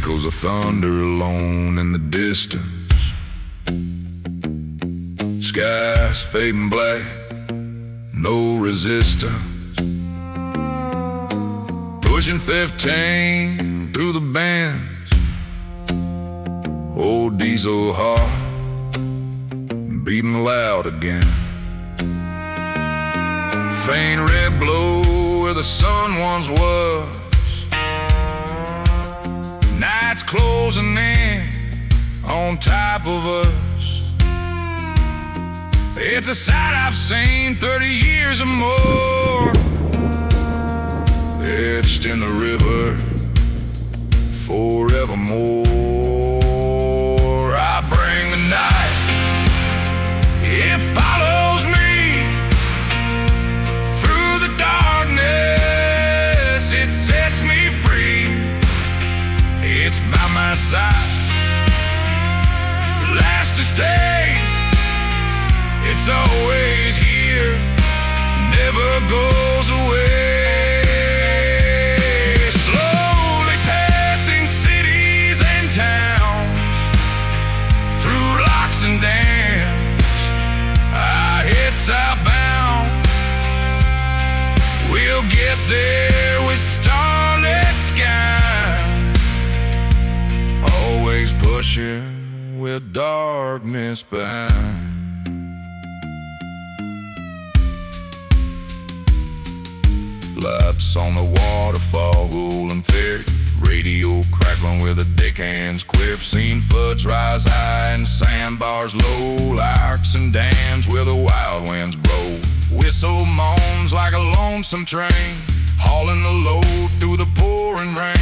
echoes of thunder alone in the distance. Skies fading black, no resistance. Pushing 15 through the bends. Old diesel heart beating loud again. Faint red glow where the sun once was. Night's closing in on top of us. It's a sight I've seen 30 years or more. Etched in the river forevermore. I bring the night, it follows me through the darkness. It sets me free, it's by my side, last to stay. It's always here, never goes away. Slowly passing cities and towns, through locks and dams, I head southbound. We'll get there with starlit sky, always pushing with darkness behind. Lights on the waterfall, rolling ferry, radio crackling with the deckhands quip. Seen floods rise high and sandbars low, larks and dams where the wild winds blow. Whistle moans like a lonesome train, hauling the load through the pouring rain.